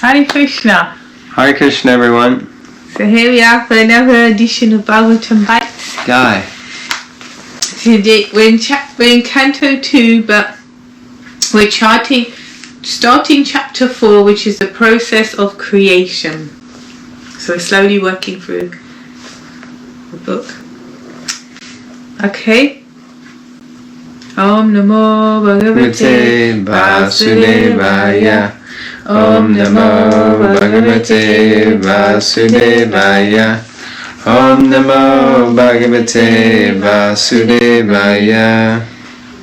Hare Krishna. Hare Krishna, everyone. So here we are for another edition of Bhagavatam Bites. Guy. Today we're in Canto 2, but we're starting Chapter 4, which is the process of creation. So we're slowly working through the book. Okay. Om Namo Bhagavate Vasudevaya. Om Namo Bhagavate Vasudevaya. Om Namo Bhagavate Vasudevaya.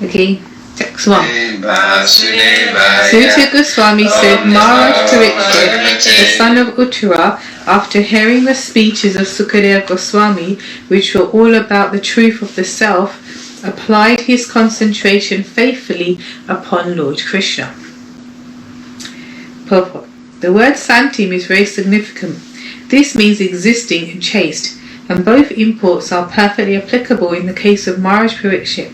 Okay, text 1. Suta Goswami said, Maharaj Parikshit, the son of Uttara, after hearing the speeches of Sukadeva Goswami, which were all about the truth of the self, applied his concentration faithfully upon Lord Krishna. Purport. The word Santim is very significant. This means existing and chaste, and both imports are perfectly applicable in the case of Maharaj Parikshit.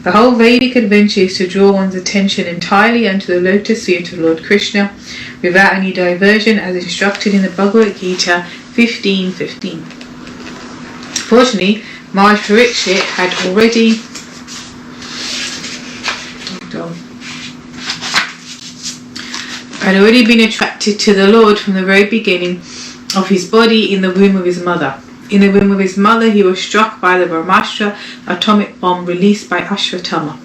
The whole Vedic adventure is to draw one's attention entirely unto the lotus feet of Lord Krishna, without any diversion, as instructed in the Bhagavad Gita 15:15. Fortunately, Maharaj Parikshit had already been attracted to the Lord from the very beginning of his body in the womb of his mother. In the womb of his mother, he was struck by the Brahmastra atomic bomb released by Ashwatthama.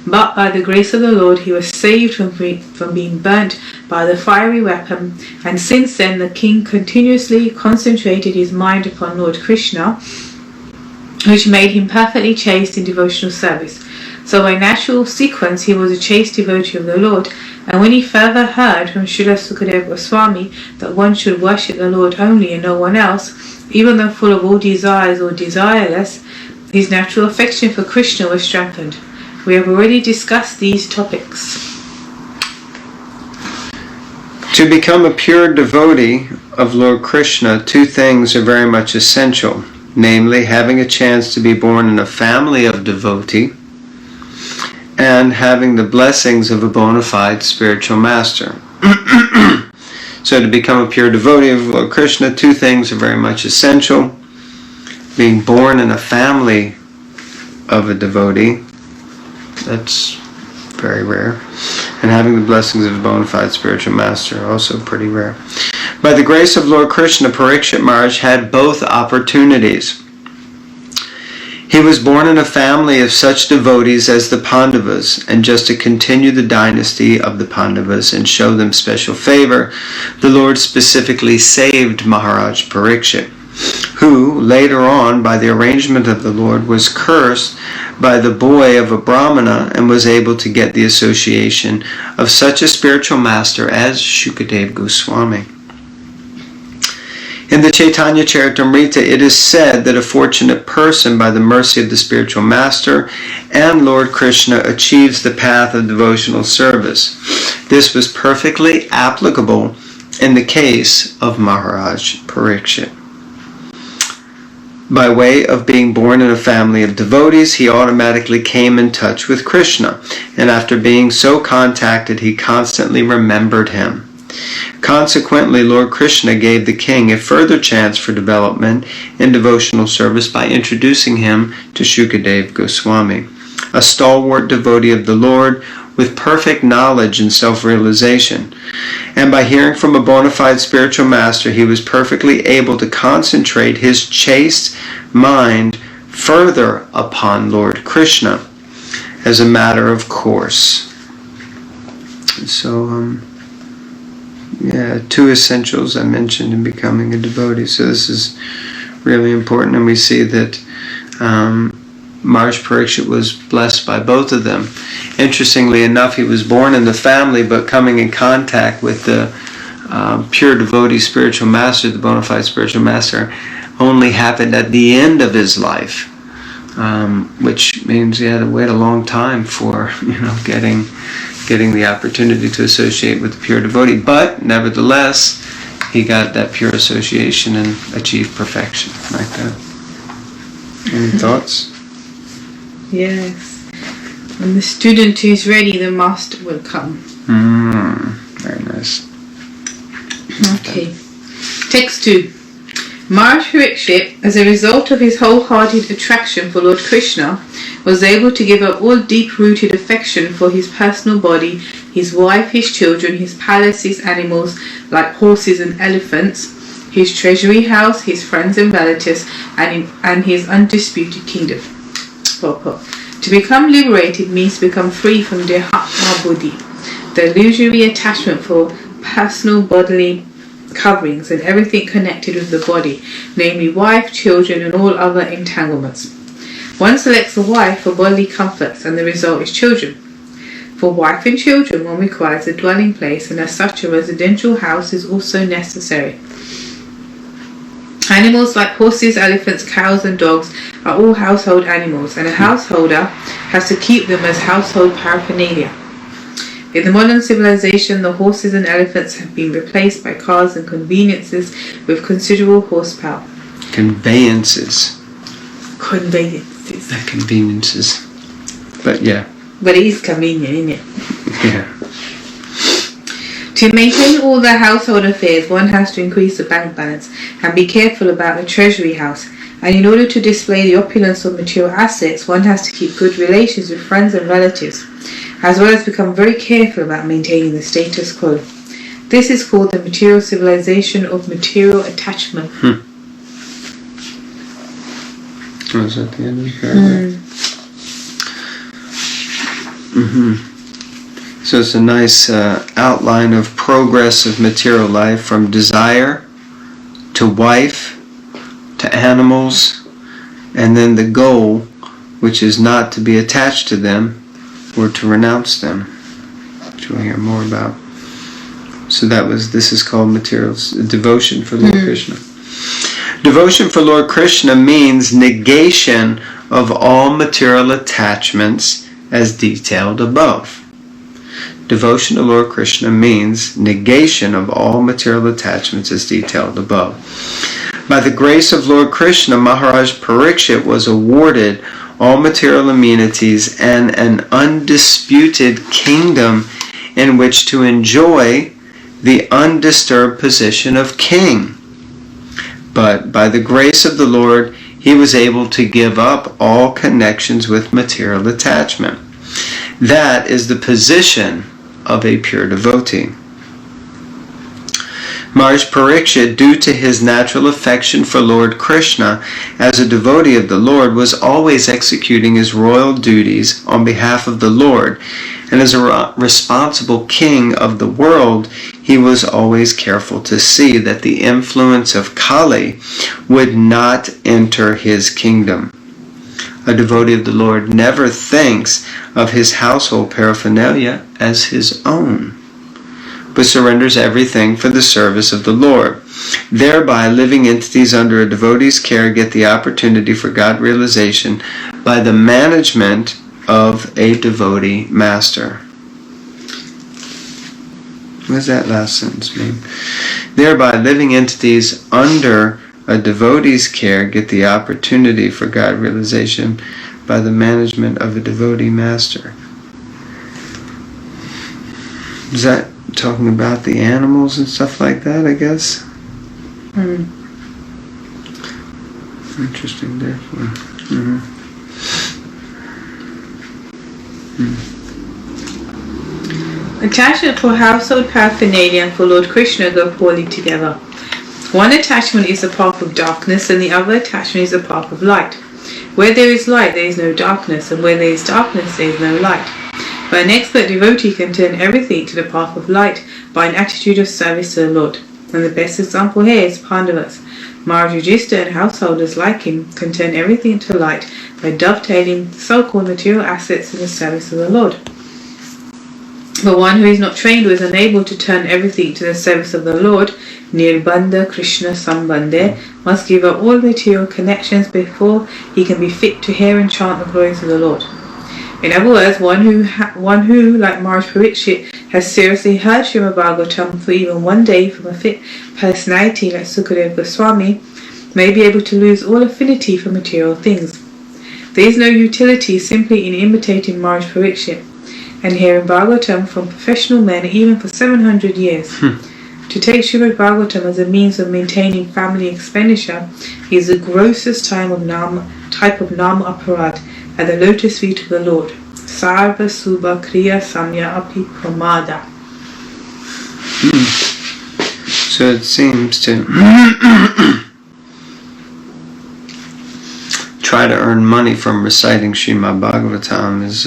But by the grace of the Lord, he was saved from being burnt by the fiery weapon, and since then the king continuously concentrated his mind upon Lord Krishna, which made him perfectly chaste in devotional service. So by natural sequence, he was a chaste devotee of the Lord, and when he further heard from Srila Sukadeva Goswami that one should worship the Lord only and no one else, even though full of all desires or desireless, his natural affection for Krishna was strengthened. We have already discussed these topics. To become a pure devotee of Lord Krishna, two things are very much essential, namely having a chance to be born in a family of devotee and having the blessings of a bona fide spiritual master. So to become a pure devotee of Lord Krishna, two things are very much essential. Being born in a family of a devotee, that's very rare. And having the blessings of a bona fide spiritual master, also pretty rare. By the grace of Lord Krishna, Parikshit Maharaj had both opportunities. He was born in a family of such devotees as the Pandavas, and just to continue the dynasty of the Pandavas and show them special favor, the Lord specifically saved Maharaj Parikshit, who, later on, by the arrangement of the Lord, was cursed by the boy of a Brahmana and was able to get the association of such a spiritual master as Shukadeva Goswami. In the Chaitanya Charitamrita, it is said that a fortunate person, by the mercy of the spiritual master and Lord Krishna, achieves the path of devotional service. This was perfectly applicable in the case of Maharaj Parikshit. By way of being born in a family of devotees, he automatically came in touch with Krishna, and after being so contacted, he constantly remembered him. Consequently, Lord Krishna gave the king a further chance for development in devotional service by introducing him to Shukadeva Goswami, a stalwart devotee of the Lord with perfect knowledge and self-realization. And by hearing from a bona fide spiritual master, he was perfectly able to concentrate his chaste mind further upon Lord Krishna as a matter of course. So, two essentials I mentioned in becoming a devotee. So this is really important, and we see that Maharaj Parikshit was blessed by both of them. Interestingly enough, he was born in the family, but coming in contact with the pure devotee spiritual master, the bona fide spiritual master, only happened at the end of his life, which means he had to wait a long time for getting the opportunity to associate with the pure devotee. But nevertheless, he got that pure association and achieved perfection like that. Any thoughts? Yes. When the student is ready, the master will come. Very nice. Okay. Text 2. Maharaj Parikshit, as a result of his wholehearted attraction for Lord Krishna, was able to give up all deep-rooted affection for his personal body, his wife, his children, his palace, his animals like horses and elephants, his treasury house, his friends and relatives, and his undisputed kingdom. Purport. To become liberated means to become free from Dehatma Buddhi, the illusory attachment for personal bodily coverings and everything connected with the body, namely wife, children, and all other entanglements. One selects a wife for bodily comforts, and the result is children. For wife and children, one requires a dwelling place, and as such a residential house is also necessary. Animals like horses, elephants, cows, and dogs are all household animals, and a householder has to keep them as household paraphernalia. In the modern civilization, the horses and elephants have been replaced by cars and conveniences with considerable horsepower. Conveyances. Conveyances. The conveniences. But yeah. But it is convenient, isn't it? Yeah. To maintain all the household affairs, one has to increase the bank balance and be careful about the treasury house. And in order to display the opulence of material assets, one has to keep good relations with friends and relatives, as well as become very careful about maintaining the status quo. This is called the material civilization of material attachment. Was that the end of the paragraph? So it's a nice outline of progress of material life, from desire to wife to animals, and then the goal, which is not to be attached to them or to renounce them, which we'll hear more about. So this is called material devotion for Lord Krishna. Devotion for Lord Krishna means negation of all material attachments as detailed above. Devotion to Lord Krishna means negation of all material attachments as detailed above. By the grace of Lord Krishna, Maharaj Parikshit was awarded all material amenities and an undisputed kingdom in which to enjoy the undisturbed position of king. But by the grace of the Lord, he was able to give up all connections with material attachment. That is the position of a pure devotee. Maharaj Parikshit, due to his natural affection for Lord Krishna, as a devotee of the Lord, was always executing his royal duties on behalf of the Lord, and as a responsible king of the world, he was always careful to see that the influence of Kali would not enter his kingdom. A devotee of the Lord never thinks of his household paraphernalia as his own, but surrenders everything for the service of the Lord. Thereby, living entities under a devotee's care get the opportunity for God realization by the management of a devotee master. What does that last sentence mean? Thereby, living entities under a devotee's care get the opportunity for God realization by the management of a devotee master. Is that talking about the animals and stuff like that, I guess? Interesting, therefore. Attachment for household paraphernalia and for Lord Krishna go poorly together. One attachment is the path of darkness, and the other attachment is the path of light. Where there is light, there is no darkness, and where there is darkness, there is no light. But an expert devotee can turn everything to the path of light by an attitude of service to the Lord. And the best example here is Pandavas. Maharaj Yudhishthira and householders like him can turn everything to light by dovetailing so-called material assets in the service of the Lord. But one who is not trained or is unable to turn everything to the service of the Lord, Nirbandha Krishna Sambandhe, must give up all material connections before he can be fit to hear and chant the glories of the Lord. In other words, one who, like Maharaj Parikshit, has seriously heard Srimad Bhagavatam for even one day from a fit personality like Sukadeva Goswami, may be able to lose all affinity for material things. There is no utility simply in imitating Maharaj Parikshit and hearing Bhagavatam from professional men even for 700 years. To take Srimad Bhagavatam as a means of maintaining family expenditure is the grossest type of nama aparad at the lotus feet of the Lord. Sarva subha kriya samya api pramada. So it seems to try to earn money from reciting Srimad Bhagavatam is,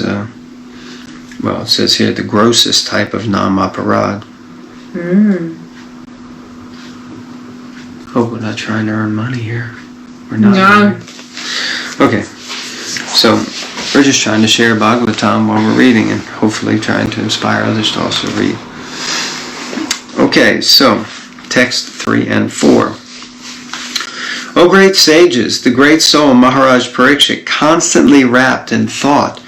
well, it says here, the grossest type of nam-aparad. Hope we're not trying to earn money here. We're not. No. Okay. So, we're just trying to share Bhagavatam while we're reading and hopefully trying to inspire others to also read. Okay, so, text 3 and 4. O great sages, the great soul Maharaj Parikshit, constantly wrapped in thought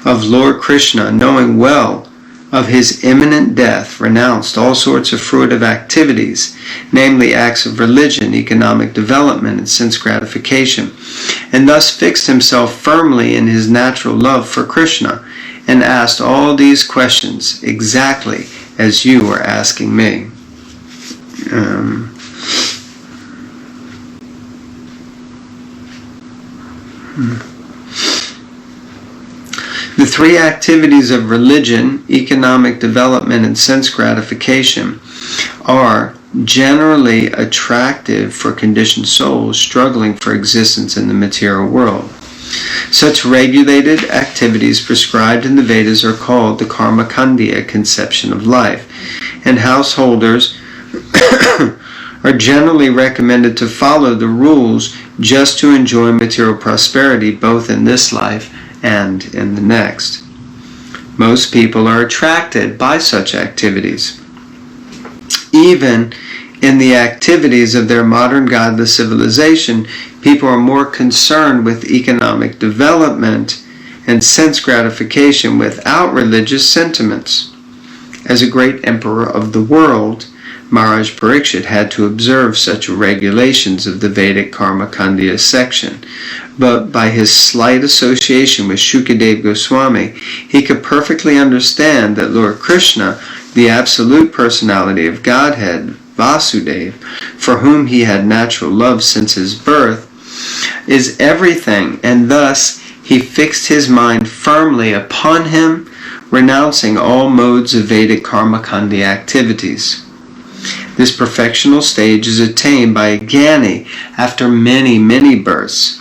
of Lord Krishna, knowing well of his imminent death, renounced all sorts of fruitive activities, namely acts of religion, economic development, and sense gratification, and thus fixed himself firmly in his natural love for Krishna, and asked all these questions exactly as you are asking me. The three activities of religion, economic development, and sense gratification are generally attractive for conditioned souls struggling for existence in the material world. Such regulated activities prescribed in the Vedas are called the karmakandya conception of life, and householders are generally recommended to follow the rules just to enjoy material prosperity both in this life and in the next. Most people are attracted by such activities. Even in the activities of their modern godless civilization, people are more concerned with economic development and sense gratification without religious sentiments. As a great emperor of the world, Maharaj Parikshit had to observe such regulations of the Vedic Karmakandya section, but by his slight association with Shukadev Goswami, he could perfectly understand that Lord Krishna, the absolute personality of Godhead, Vasudeva, for whom he had natural love since his birth, is everything, and thus he fixed his mind firmly upon him, renouncing all modes of Vedic Karmakandya activities. This perfectional stage is attained by a Gyani after many, many births.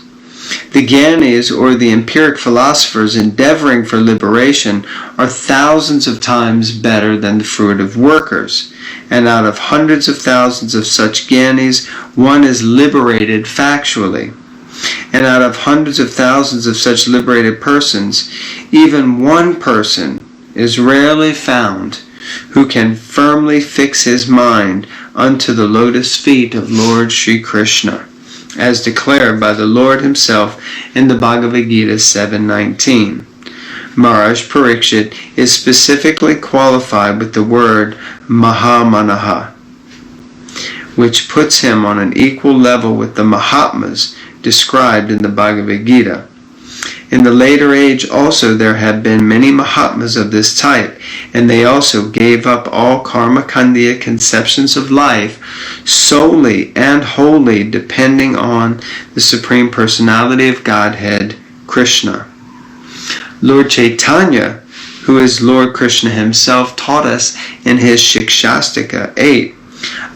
The Gyanis, or the empiric philosophers endeavoring for liberation, are thousands of times better than the fruitive workers, and out of hundreds of thousands of such Gyanis, one is liberated factually. And out of hundreds of thousands of such liberated persons, even one person is rarely found who can firmly fix his mind unto the lotus feet of Lord Sri Krishna, as declared by the Lord himself in the Bhagavad Gita 7:19. Maharaj Parikshit is specifically qualified with the word Mahamanaha, which puts him on an equal level with the Mahatmas described in the Bhagavad Gita. In the later age also there have been many Mahatmas of this type, and they also gave up all Karmakandya conceptions of life solely and wholly depending on the Supreme Personality of Godhead, Krishna. Lord Chaitanya, who is Lord Krishna himself, taught us in his Shikshastika 8,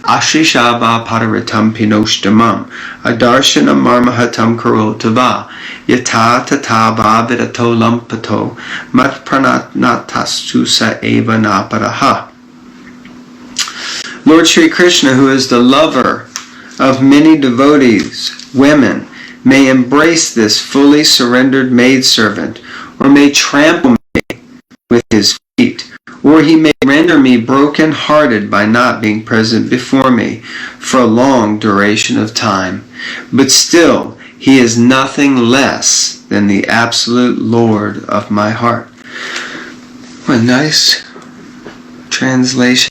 Ashishava pararitam pinoshtamam, adarshana marmahatam karotava, yata tatava vidato lampato, mat pranatnatastusa eva naparaha. Lord Sri Krishna, who is the lover of many devotees, women, may embrace this fully surrendered maidservant, or may trample me with his feet, or he may render me broken-hearted by not being present before me for a long duration of time. But still, he is nothing less than the absolute Lord of my heart. What a nice translation,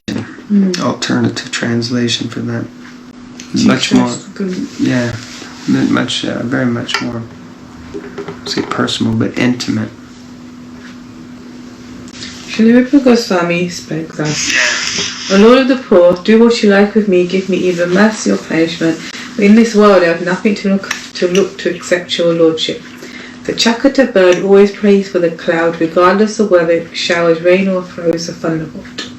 alternative translation for that. Much more, yeah, much, very much more, say personal, but intimate. Srila Rupa Goswami spoke thus. O Lord of the poor, do what you like with me, give me either mercy or punishment. But in this world I have nothing to look to except your lordship. The Chakata bird always prays for the cloud, regardless of whether it showers rain or throws a thunderbolt.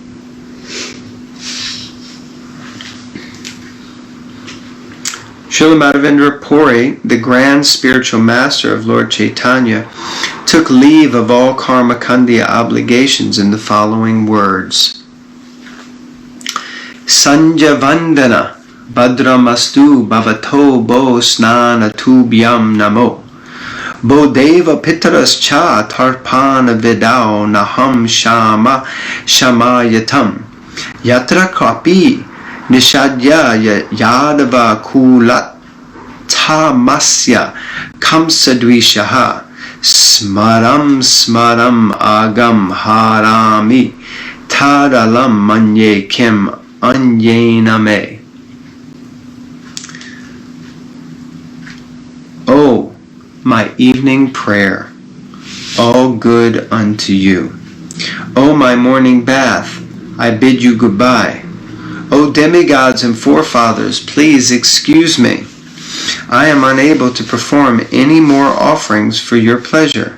Srila Madhavendra Puri, the grand spiritual master of Lord Chaitanya, took leave of all karma khandya obligations in the following words. Sanjavandana Bhadramastu Bhavato Bo Snana Tubhyam Namo Bodeva Pitaras Cha Tarpana Vidao Naham Shama Shamayatam Yatra Kapi Nishadya Yadava Kulat Tamasya Kamsadvishaha Smaram Smaram Agam Harami Tadalam Manye Kim Anyename. Oh, my evening prayer, all good unto you. O my morning bath, I bid you goodbye. O demigods and forefathers, please excuse me. I am unable to perform any more offerings for your pleasure.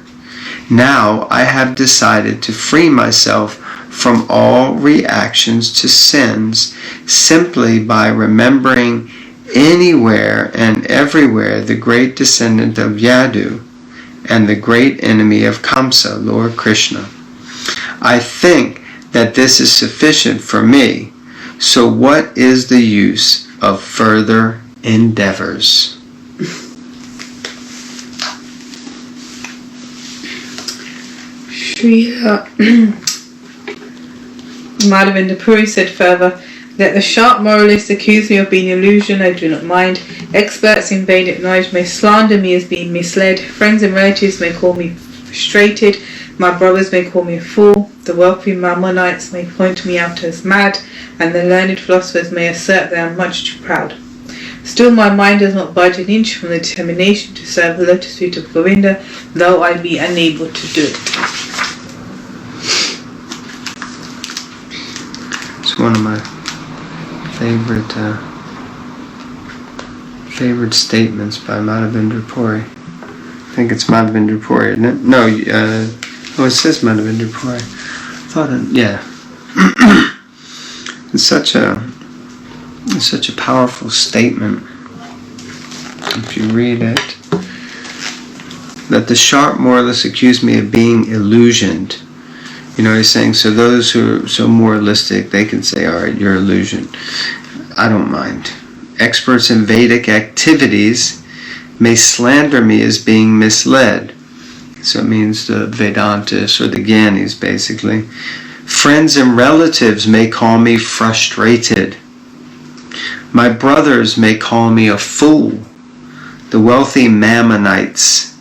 Now I have decided to free myself from all reactions to sins simply by remembering anywhere and everywhere the great descendant of Yadu and the great enemy of Kamsa, Lord Krishna. I think that this is sufficient for me, so what is the use of further endeavors? Srila Madhavendra Puri said further, let the sharp moralists accuse me of being illusion, I do not mind. Experts in Vedic knowledge may slander me as being misled. Friends and relatives may call me frustrated. My brothers may call me a fool. The wealthy Mammonites may point me out as mad. And the learned philosophers may assert that I am much too proud. Still my mind does not budge an inch from the determination to serve the lotus feet of Govinda, though I be unable to do it. It's one of my favorite statements by Madhavendra Puri. I think it's Madhavendra Puri, isn't it? No, it says Madhavendra Puri. It's such a powerful statement. If you read it, that the sharp moralists accuse me of being illusioned. You know, he's saying, so those who are so moralistic, they can say, all right, you're illusioned. I don't mind. Experts in Vedic activities may slander me as being misled. So it means the Vedantists or the Gyanis, basically. Friends and relatives may call me frustrated. My brothers may call me a fool. The wealthy Mammonites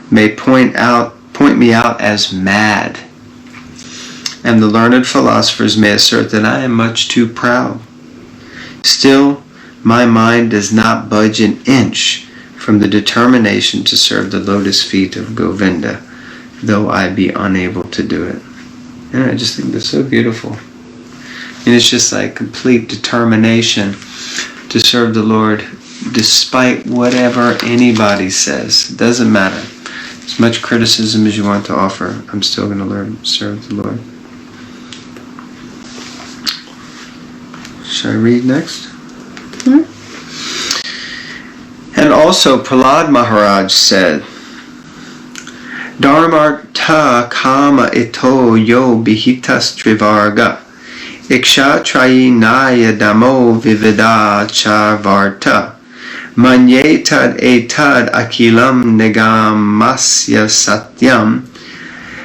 may point me out as mad. And the learned philosophers may assert that I am much too proud. Still, my mind does not budge an inch from the determination to serve the lotus feet of Govinda, though I be unable to do it. And I just think that's so beautiful. And it's just like complete determination to serve the Lord despite whatever anybody says. It doesn't matter. As much criticism as you want to offer, I'm still going to learn to serve the Lord. Should I read next? And also Prahlad Maharaj said, Dharmartha kama ito yo bihitas trivarga iksha trayi naya damo vivida charvarta manyetad etad akilam negamasya satyam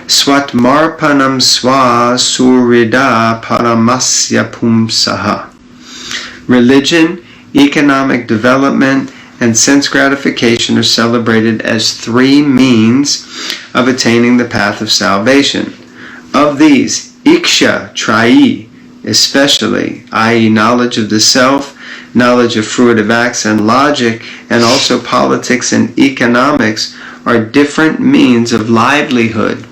swatmarpanam swa surida paramasya pumsaha. Religion, economic development, and sense gratification are celebrated as three means of attaining the path of salvation. Of these, iksha, trayi, especially, i.e. knowledge of the self, knowledge of fruitive acts, and logic, and also politics and economics, are different means of livelihood.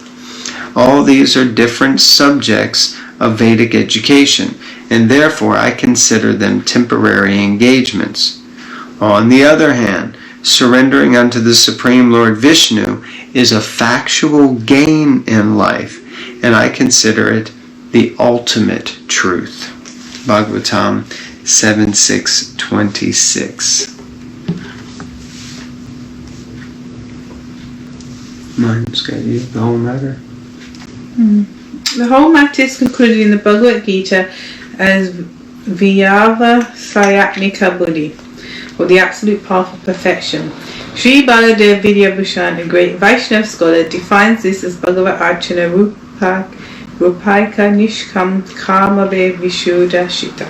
All these are different subjects of Vedic education, and therefore I consider them temporary engagements. On the other hand, surrendering unto the Supreme Lord Vishnu is a factual gain in life, and I consider it the ultimate truth. Bhagavatam 7.6.26. Mine's got you the whole matter. The whole matter is concluded in the Bhagavad Gita as Vyava Sayatmika Buddhi, or the absolute path of perfection. Sri Baladev Vidyabhushan, a great Vaishnava scholar, defines this as Bhagavat Archana Rupaika Nishkam Kamave Vishuddha Shita.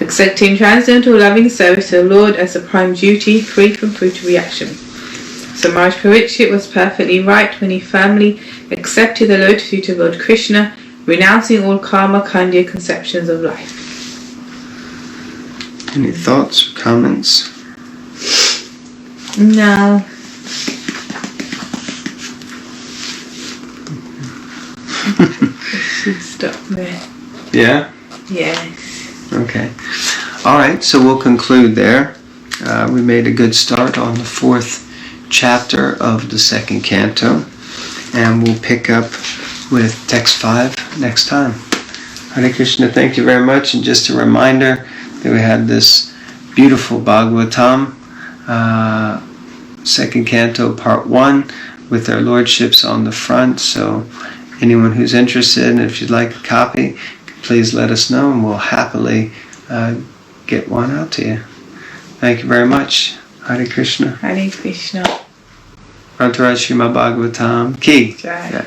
Accepting transcendental loving service to the Lord as a prime duty, free from fruit reaction. So Maharaj Parikshit was perfectly right when he firmly accepted the lotus feet of Lord Krishna, renouncing all karma khandya conceptions of life. Any thoughts or comments? No. Should stop there. Yeah? Yes. Okay. Alright, so we'll conclude there. We made a good start on the 4th chapter of the 2nd canto, and we'll pick up with text 5 next time. Hare Krishna, thank you very much, and just a reminder that we had this beautiful Bhagavatam, 2nd canto, part 1, with their lordships on the front, so anyone who's interested, and if you'd like a copy, please let us know, and we'll happily get one out to you. Thank you very much. Hare Krishna. Hare Krishna. Rantaraj Srimad Bhagavatam Ki. Jai.